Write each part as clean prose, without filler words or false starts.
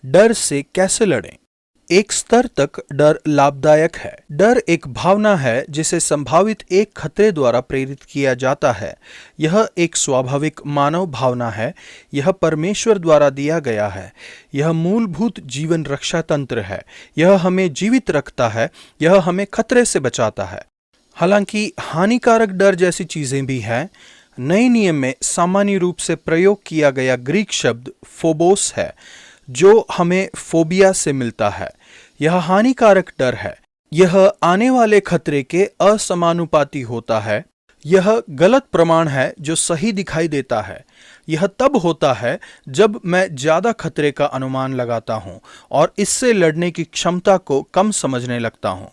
डर से कैसे लड़ें? एक स्तर तक डर लाभदायक है। डर एक भावना है जिसे संभावित एक खतरे द्वारा प्रेरित किया जाता है। यह एक स्वाभाविक मानव भावना है। यह परमेश्वर द्वारा दिया गया है। यह मूलभूत जीवन रक्षा तंत्र है। यह हमें जीवित रखता है। यह हमें खतरे से बचाता है। हालांकि हानिकारक डर जैसी चीजें भी हैं। नए नियम में सामान्य रूप से प्रयोग किया गया ग्रीक शब्द फोबोस है, जो हमें फोबिया से मिलता है। यह हानिकारक डर है। यह आने वाले खतरे के असमानुपाती होता है। यह गलत प्रमाण है जो सही दिखाई देता है। यह तब होता है जब मैं ज्यादा खतरे का अनुमान लगाता हूं और इससे लड़ने की क्षमता को कम समझने लगता हूं।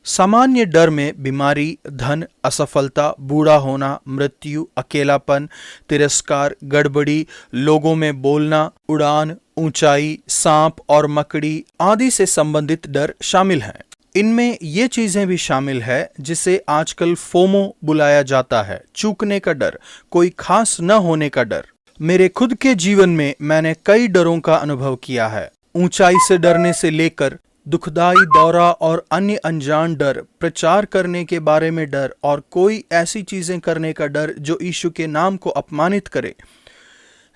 सामान्य डर में बीमारी, धन, असफलता, बूढ़ा होना, मृत्यु, अकेलापन, तिरस्कार, गड़बड़ी, लोगों में बोलना, उड़ान, ऊंचाई, सांप और मकड़ी आदि से संबंधित डर शामिल हैं। इनमें ये चीजें भी शामिल है जिसे आजकल फोमो बुलाया जाता है, चूकने का डर, कोई खास न होने का डर। मेरे खुद के जीवन में मैंने कई डरों का अनुभव किया है। ऊंचाई से डरने से लेकर दुखदाई दौरा और अन्य अनजान डर, प्रचार करने के बारे में डर और कोई ऐसी चीजें करने का डर जो यीशु के नाम को अपमानित करे,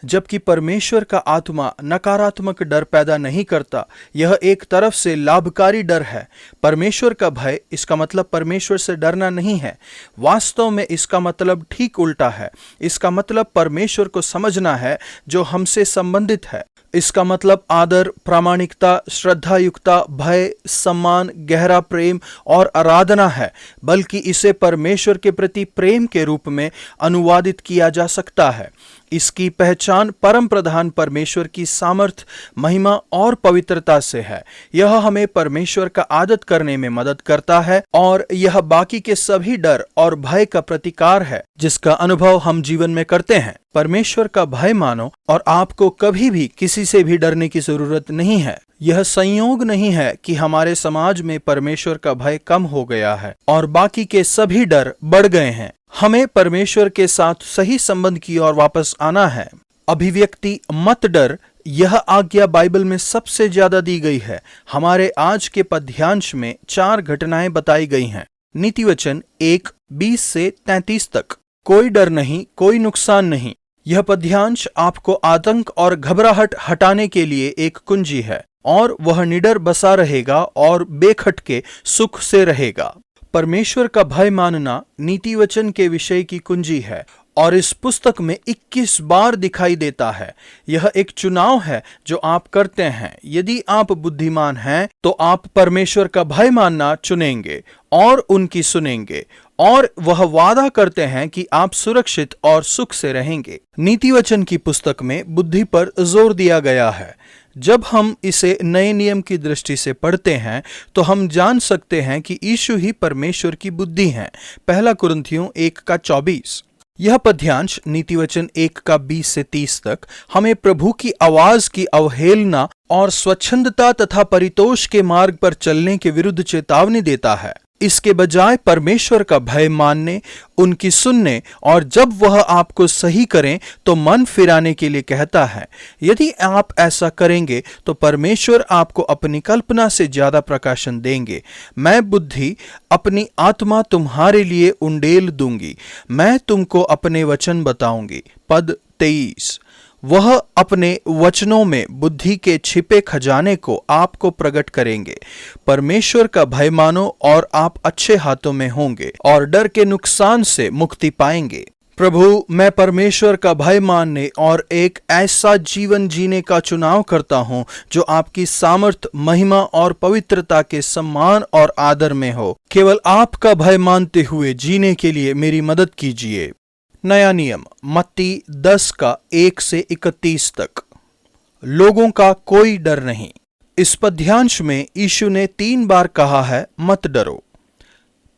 जबकि परमेश्वर का आत्मा नकारात्मक डर पैदा नहीं करता। यह एक तरफ से लाभकारी डर है। परमेश्वर का भय, इसका मतलब परमेश्वर से डरना नहीं है। वास्तव में इसका मतलब ठीक उल्टा है। इसका मतलब परमेश्वर को समझना है जो हमसे संबंधित है। इसका मतलब आदर, प्रामाणिकता, श्रद्धायुक्ता, भय, सम्मान, गहरा प्रेम और आराधना है, बल्कि इसे परमेश्वर के प्रति प्रेम के रूप में अनुवादित किया जा सकता है। इसकी पहचान परम प्रधान परमेश्वर की सामर्थ, महिमा और पवित्रता से है। यह हमें परमेश्वर का आदत करने में मदद करता है और यह बाकी के सभी डर और भय का प्रतिकार है जिसका अनुभव हम जीवन में करते हैं। परमेश्वर का भय मानो और आपको कभी भी किसी से भी डरने की जरूरत नहीं है। यह संयोग नहीं है कि हमारे समाज में परमेश्वर का भय कम हो गया है और बाकी के सभी डर बढ़ गए हैं। हमें परमेश्वर के साथ सही संबंध की ओर वापस आना है। अभिव्यक्ति मत डर, यह आज्ञा बाइबल में सबसे ज्यादा दी गई है। हमारे आज के पद्यांश में 4 घटनाएं बताई गई हैं। नीतिवचन 1:20 से 33 तक। कोई डर नहीं, कोई नुकसान नहीं। यह पद्यांश आपको आतंक और घबराहट हटाने के लिए एक कुंजी है और वह निडर बसा रहेगा और बेखटके सुख से रहेगा। परमेश्वर का भय मानना नीतिवचन के विषय की कुंजी है और इस पुस्तक में 21 बार दिखाई देता है। यह एक चुनाव है जो आप करते हैं। यदि आप बुद्धिमान हैं तो आप परमेश्वर का भय मानना चुनेंगे और उनकी सुनेंगे, और वह वादा करते हैं कि आप सुरक्षित और सुख से रहेंगे। नीतिवचन की पुस्तक में बुद्धि पर जोर दिया गया है। जब हम इसे नए नियम की दृष्टि से पढ़ते हैं तो हम जान सकते हैं कि यीशु ही परमेश्वर की बुद्धि है। 1 कुरिन्थियों 1:24। यह पद्यांश नीतिवचन 1:20 से 30 तक हमें प्रभु की आवाज की अवहेलना और स्वच्छंदता तथा परितोष के मार्ग पर चलने के विरुद्ध चेतावनी देता है। इसके बजाय परमेश्वर का भय मानने, उनकी सुनने और जब वह आपको सही करें तो मन फिराने के लिए कहता है। यदि आप ऐसा करेंगे तो परमेश्वर आपको अपनी कल्पना से ज्यादा प्रकाशन देंगे। मैं बुद्धि, अपनी आत्मा तुम्हारे लिए उंडेल दूंगी। मैं तुमको अपने वचन बताऊंगी। पद 23। वह अपने वचनों में बुद्धि के छिपे खजाने को आपको प्रकट करेंगे। परमेश्वर का भय मानो और आप अच्छे हाथों में होंगे और डर के नुकसान से मुक्ति पाएंगे। प्रभु, मैं परमेश्वर का भय मानने और एक ऐसा जीवन जीने का चुनाव करता हूँ जो आपकी सामर्थ, महिमा और पवित्रता के सम्मान और आदर में हो। केवल आपका भय मानते हुए जीने के लिए मेरी मदद कीजिए। नया नियम मत्ती 10:1 से 31 तक। लोगों का कोई डर नहीं। इस पद्यांश में यीशु ने 3 बार कहा है मत डरो।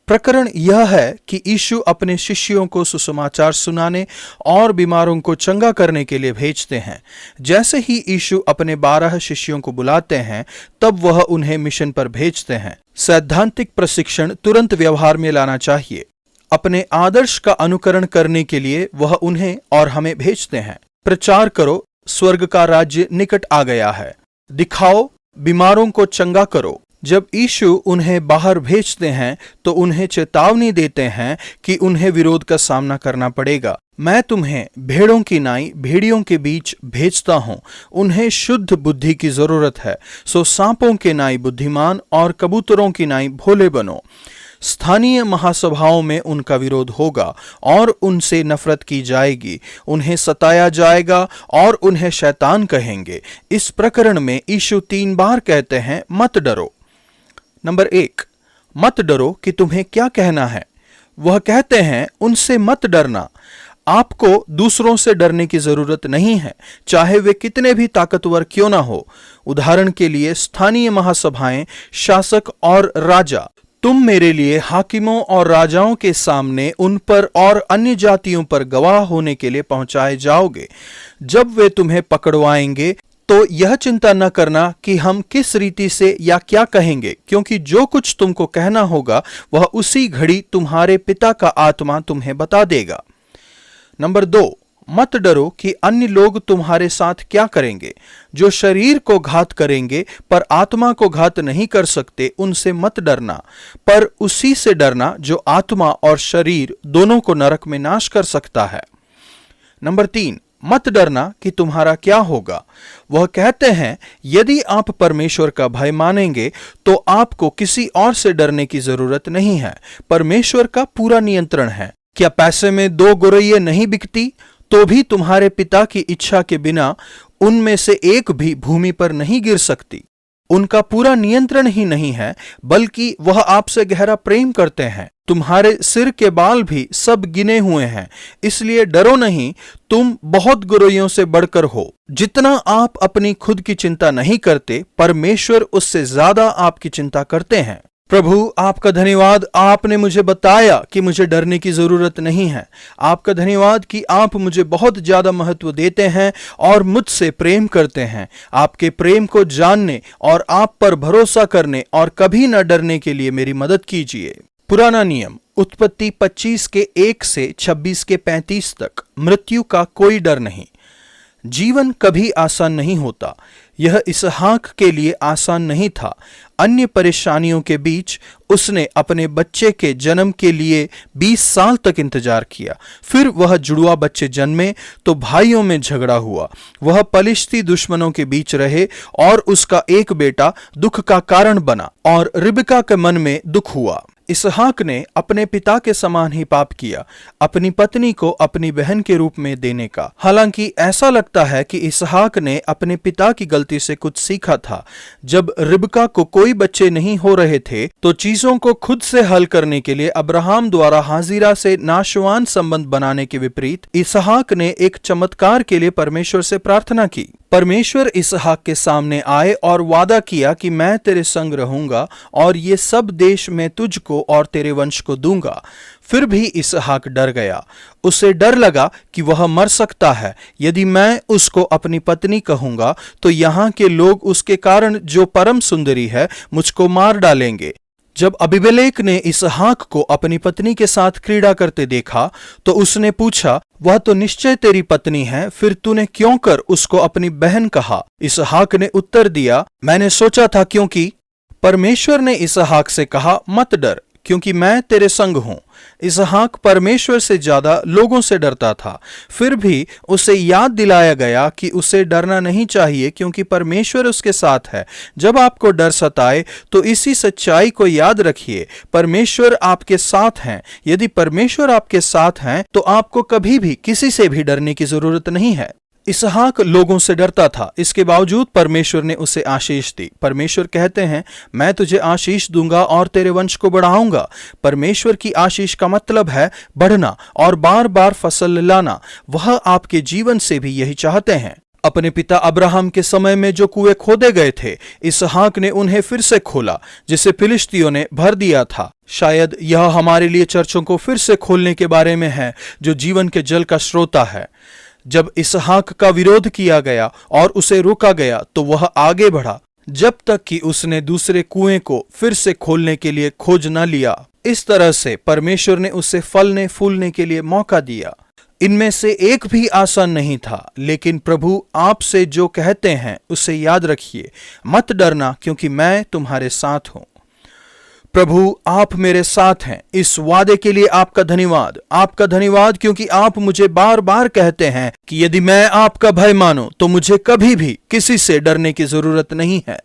प्रकरण यह है कि यीशु अपने शिष्यों को सुसमाचार सुनाने और बीमारों को चंगा करने के लिए भेजते हैं। जैसे ही यीशु अपने 12 शिष्यों को बुलाते हैं तब वह उन्हें मिशन पर भेजते हैं। सैद्धांतिक प्रशिक्षण तुरंत व्यवहार में लाना चाहिए। अपने आदर्श का अनुकरण करने के लिए वह उन्हें और हमें भेजते हैं। प्रचार करो, स्वर्ग का राज्य निकट आ गया है। दिखाओ, बीमारों को चंगा करो। जब यीशु उन्हें बाहर भेजते हैं तो उन्हें चेतावनी देते हैं कि उन्हें विरोध का सामना करना पड़ेगा। मैं तुम्हें भेड़ों की नाई भेड़ियों के बीच भेजता हूँ। उन्हें शुद्ध बुद्धि की जरूरत है, सो सांपों के नाई बुद्धिमान और कबूतरों की नाई भोले बनो। स्थानीय महासभाओं में उनका विरोध होगा और उनसे नफरत की जाएगी। उन्हें सताया जाएगा और उन्हें शैतान कहेंगे। इस प्रकरण में यीशु 3 बार कहते हैं, मत डरो। नंबर 1, मत डरो कि तुम्हें क्या कहना है। वह कहते हैं, उनसे मत डरना। आपको दूसरों से डरने की जरूरत नहीं है, चाहे वे कितने भी ताकतवर क्यों ना हो। उदाहरण के लिए स्थानीय महासभाएं, शासक और राजा। तुम मेरे लिए हाकिमों और राजाओं के सामने उन पर और अन्य जातियों पर गवाह होने के लिए पहुंचाए जाओगे। जब वे तुम्हें पकड़वाएंगे तो यह चिंता न करना कि हम किस रीति से या क्या कहेंगे, क्योंकि जो कुछ तुमको कहना होगा वह उसी घड़ी तुम्हारे पिता का आत्मा तुम्हें बता देगा। नंबर 2, मत डरो कि अन्य लोग तुम्हारे साथ क्या करेंगे। जो शरीर को घात करेंगे पर आत्मा को घात नहीं कर सकते, उनसे मत डरना, पर उसी से डरना जो आत्मा और शरीर दोनों को नरक में नाश कर सकता है। नंबर 3, मत डरना कि तुम्हारा क्या होगा। वह कहते हैं, यदि आप परमेश्वर का भय मानेंगे तो आपको किसी और से डरने की जरूरत नहीं है। परमेश्वर का पूरा नियंत्रण है। क्या पैसे में 2 गौरैया नहीं बिकती? तो भी तुम्हारे पिता की इच्छा के बिना उनमें से एक भी भूमि पर नहीं गिर सकती। उनका पूरा नियंत्रण ही नहीं है, बल्कि वह आपसे गहरा प्रेम करते हैं। तुम्हारे सिर के बाल भी सब गिने हुए हैं, इसलिए डरो नहीं। तुम बहुत गौरैयों से बढ़कर हो। जितना आप अपनी खुद की चिंता नहीं करते, परमेश्वर उससे ज्यादा आपकी चिंता करते हैं। प्रभु, आपका धन्यवाद, आपने मुझे बताया कि मुझे डरने की जरूरत नहीं है। आपका धन्यवाद कि आप मुझे बहुत ज्यादा महत्व देते हैं और मुझसे प्रेम करते हैं। आपके प्रेम को जानने और आप पर भरोसा करने और कभी न डरने के लिए मेरी मदद कीजिए। पुराना नियम, उत्पत्ति 25 के 1 से 26 के 35 तक। मृत्यु का कोई डर नहीं। जीवन कभी आसान नहीं होता। यह इसहाक के लिए आसान नहीं था। अन्य परेशानियों के बीच उसने अपने बच्चे के जन्म के लिए 20 साल तक इंतजार किया। फिर वह जुड़वा बच्चे जन्मे तो भाइयों में झगड़ा हुआ। वह पलिश्ती दुश्मनों के बीच रहे और उसका एक बेटा दुख का कारण बना और रिबका के मन में दुख हुआ। इसहाक ने अपने पिता के समान ही पाप किया, अपनी पत्नी को अपनी बहन के रूप में देने का। हालांकि ऐसा लगता है कि इसहाक ने अपने पिता की गलती से कुछ सीखा था। जब रिबका को कोई बच्चे नहीं हो रहे थे तो चीजों को खुद से हल करने के लिए अब्राहम द्वारा हाजिरा से नाशवान संबंध बनाने के विपरीत इसहाक ने एक चमत्कार के लिए परमेश्वर से प्रार्थना की। परमेश्वर इसहाक के सामने आए और वादा किया कि मैं तेरे संग रहूंगा और ये सब देश मैं तुझको और तेरे वंश को दूंगा। फिर भी इसहाक डर गया। उसे डर लगा कि वह मर सकता है। यदि मैं उसको अपनी पत्नी कहूंगा तो यहाँ के लोग उसके कारण, जो परम सुंदरी है, मुझको मार डालेंगे। जब अबीमेलेक ने इसहाक को अपनी पत्नी के साथ क्रीड़ा करते देखा तो उसने पूछा, वह तो निश्चय तेरी पत्नी है, फिर तूने क्यों कर उसको अपनी बहन कहा? इसहाक ने उत्तर दिया, मैंने सोचा था क्योंकि। परमेश्वर ने इसहाक से कहा, मत डर, क्योंकि मैं तेरे संग हूं। इसहाक परमेश्वर से ज्यादा लोगों से डरता था। फिर भी उसे याद दिलाया गया कि उसे डरना नहीं चाहिए, क्योंकि परमेश्वर उसके साथ है। जब आपको डर सताए तो इसी सच्चाई को याद रखिए, परमेश्वर आपके साथ हैं। यदि परमेश्वर आपके साथ हैं तो आपको कभी भी किसी से भी डरने की जरूरत नहीं है। इसहाक लोगों से डरता था, इसके बावजूद परमेश्वर ने उसे आशीष दी। परमेश्वर कहते हैं, मैं तुझे आशीष दूंगा और तेरे वंश को बढ़ाऊंगा। परमेश्वर की आशीष का मतलब है बढ़ना और बार बार फसल लाना। वह आपके जीवन से भी यही चाहते हैं। अपने पिता अब्राहम के समय में जो कुएं खोदे गए थे, इसहाक ने उन्हें फिर से खोला, जिसे फिलिस्तियों ने भर दिया था। शायद यह हमारे लिए चर्चों को फिर से खोलने के बारे में है, जो जीवन के जल का स्रोता है। जब इसहाक का विरोध किया गया और उसे रोका गया तो वह आगे बढ़ा, जब तक कि उसने दूसरे कुएं को फिर से खोलने के लिए खोज न लिया। इस तरह से परमेश्वर ने उसे फलने फूलने के लिए मौका दिया। इनमें से एक भी आसान नहीं था, लेकिन प्रभु आपसे जो कहते हैं उसे याद रखिए। मत डरना, क्योंकि मैं तुम्हारे साथ हूं। प्रभु आप मेरे साथ हैं, इस वादे के लिए आपका धन्यवाद। आपका धन्यवाद क्योंकि आप मुझे बार बार कहते हैं कि यदि मैं आपका भय मानूं तो मुझे कभी भी किसी से डरने की जरूरत नहीं है।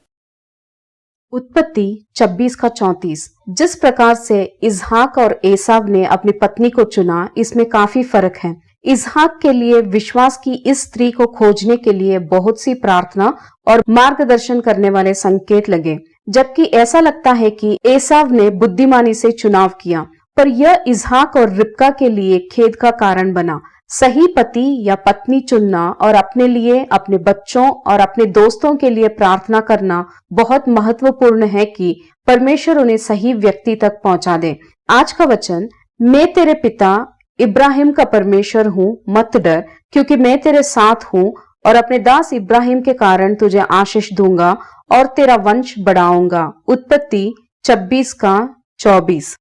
उत्पत्ति 26:34। जिस प्रकार से इसहाक और एसाव ने अपनी पत्नी को चुना, इसमें काफी फर्क है। इसहाक के लिए विश्वास की इस स्त्री को खोजने के लिए बहुत सी प्रार्थना और मार्गदर्शन करने वाले संकेत लगे, जबकि ऐसा लगता है कि एसाव ने बुद्धिमानी से चुनाव किया, पर यह इसहाक और रिबका के लिए खेद का कारण बना। सही पति या पत्नी चुनना और अपने लिए, अपने बच्चों और अपने दोस्तों के लिए प्रार्थना करना बहुत महत्वपूर्ण है कि परमेश्वर उन्हें सही व्यक्ति तक पहुंचा दे। आज का वचन, मैं तेरे पिता इब्राहिम का परमेश्वर हूँ, मत डर, क्योंकि मैं तेरे साथ हूँ और अपने दास इब्राहिम के कारण तुझे आशीष दूंगा और तेरा वंश बढ़ाऊंगा। उत्पत्ति 26:24।